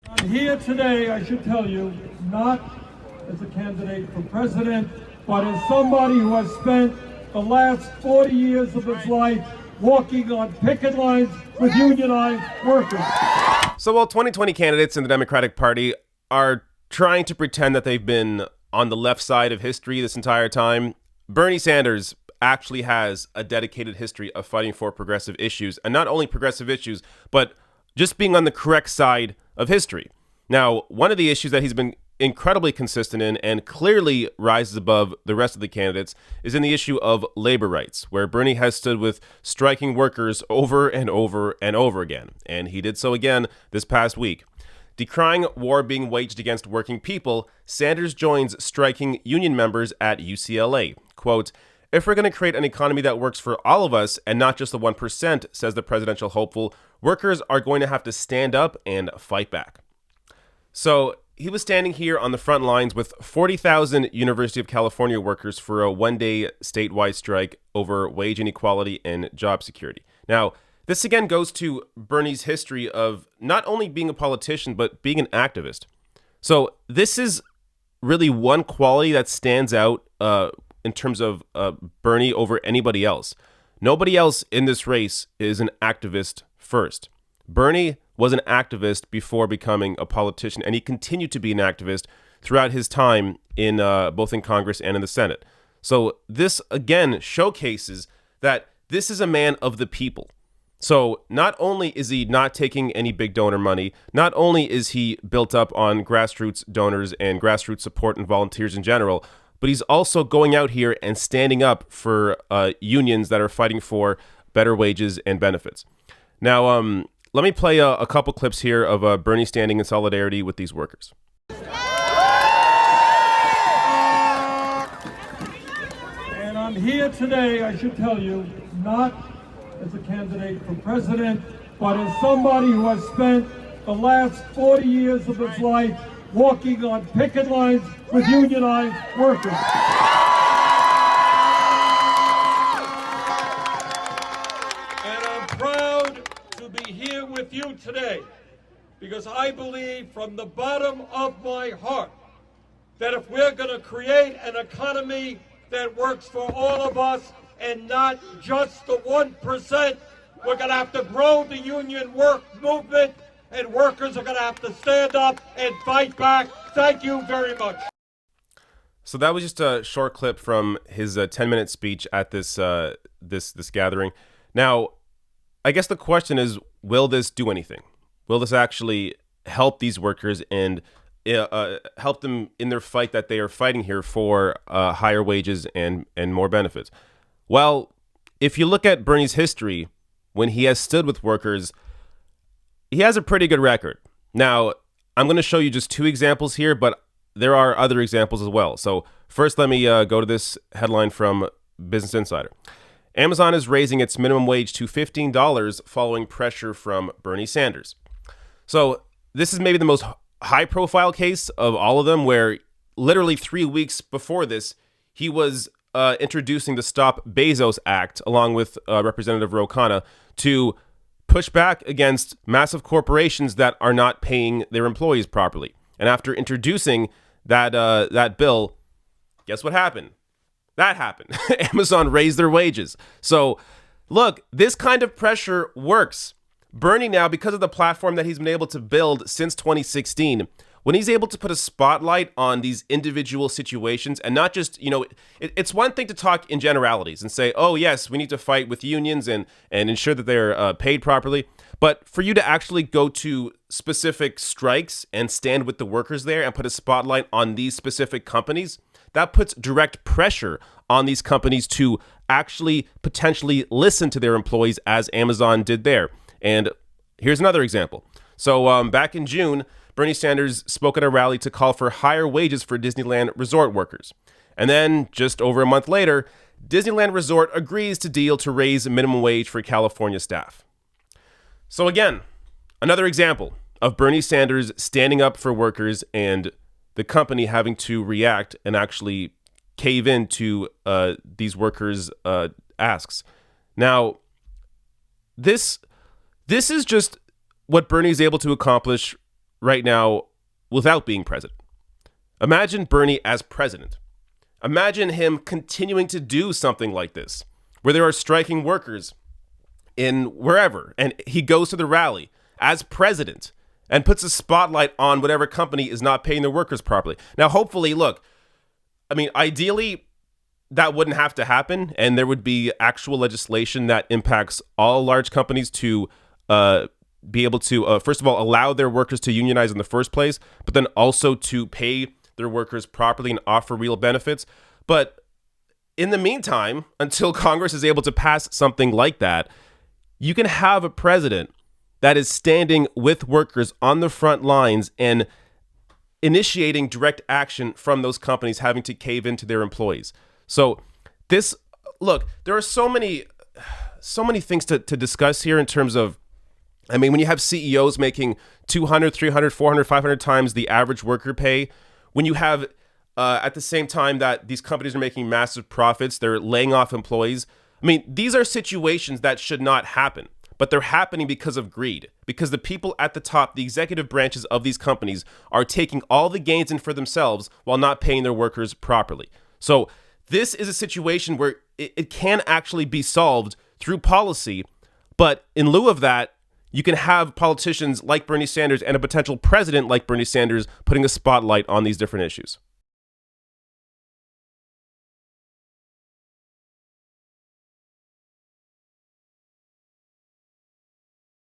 I'm here today, I should tell you, not as a candidate for president, but as somebody who has spent the last 40 years of his life walking on picket lines with unionized workers. So while 2020 candidates in the Democratic Party are trying to pretend that they've been on the left side of history this entire time, Bernie Sanders actually has a dedicated history of fighting for progressive issues, and not only progressive issues, but just being on the correct side of history. Now, one of the issues that he's been incredibly consistent in and clearly rises above the rest of the candidates is in the issue of labor rights, where Bernie has stood with striking workers over and over and over again. And he did so again this past week. Decrying war being waged against working people, Sanders joins striking union members at UCLA. Quote, "If we're going to create an economy that works for all of us and not just the 1%, says the presidential hopeful, workers are going to have to stand up and fight back." So he was standing here on the front lines with 40,000 University of California workers for a one-day statewide strike over wage inequality and job security. Now, this again goes to Bernie's history of not only being a politician, but being an activist. So this is really one quality that stands out in terms of Bernie over anybody else. Nobody else in this race is an activist first. Bernie was an activist before becoming a politician, and he continued to be an activist throughout his time in both in Congress and in the Senate. So this again showcases that this is a man of the people. So not only is he not taking any big donor money, not only is he built up on grassroots donors and grassroots support and volunteers in general, but he's also going out here and standing up for unions that are fighting for better wages and benefits. Now, let me play a couple clips here of Bernie standing in solidarity with these workers. And I'm here today, I should tell you, not as a candidate for president, but as somebody who has spent the last 40 years of his life walking on picket lines with unionized workers. And I'm proud to be here with you today because I believe from the bottom of my heart that if we're going to create an economy that works for all of us and not just the 1%, we're going to have to grow the union work movement, and workers are going to have to stand up and fight back. Thank you very much. So that was just a short clip from his 10-minute speech at this gathering. Now, I guess the question is, will this do anything? Will this actually help these workers and help them in their fight that they are fighting here for higher wages and more benefits? Well, if you look at Bernie's history, when he has stood with workers, he has a pretty good record. Now, I'm going to show you just two examples here, but there are other examples as well. So first, let me go to this headline from Business Insider. Amazon is raising its minimum wage to $15 following pressure from Bernie Sanders. So this is maybe the most high-profile case of all of them, where literally 3 weeks before this, he was introducing the Stop Bezos Act, along with Representative Ro Khanna, to push back against massive corporations that are not paying their employees properly. And after introducing that bill, guess what happened? That happened. Amazon raised their wages. So look, this kind of pressure works. Bernie now, because of the platform that he's been able to build since 2016, when he's able to put a spotlight on these individual situations and not just, it's one thing to talk in generalities and say, oh, yes, we need to fight with unions and ensure that they're paid properly. But for you to actually go to specific strikes and stand with the workers there and put a spotlight on these specific companies, that puts direct pressure on these companies to actually potentially listen to their employees, as Amazon did there. And here's another example. So back in June, Bernie Sanders spoke at a rally to call for higher wages for Disneyland resort workers. And then just over a month later, Disneyland Resort agrees to deal to raise minimum wage for California staff. So again, another example of Bernie Sanders standing up for workers and the company having to react and actually cave in to these workers' asks. Now, this is just what Bernie is able to accomplish right now without being president. Imagine Bernie as president. Imagine him continuing to do something like this, where there are striking workers in wherever, and he goes to the rally as president and puts a spotlight on whatever company is not paying their workers properly. Now, hopefully, look, I mean, ideally, that wouldn't have to happen, and there would be actual legislation that impacts all large companies to be able to, first of all, allow their workers to unionize in the first place, but then also to pay their workers properly and offer real benefits. But in the meantime, until Congress is able to pass something like that, you can have a president that is standing with workers on the front lines and initiating direct action from those companies having to cave into their employees. So this, look, there are so many things to discuss here in terms of, I mean, when you have CEOs making 200, 300, 400, 500 times the average worker pay, when you have at the same time that these companies are making massive profits, they're laying off employees. I mean, these are situations that should not happen, but they're happening because of greed, because the people at the top, the executive branches of these companies, are taking all the gains in for themselves while not paying their workers properly. So this is a situation where it can actually be solved through policy, but in lieu of that, you can have politicians like Bernie Sanders and a potential president like Bernie Sanders putting a spotlight on these different issues.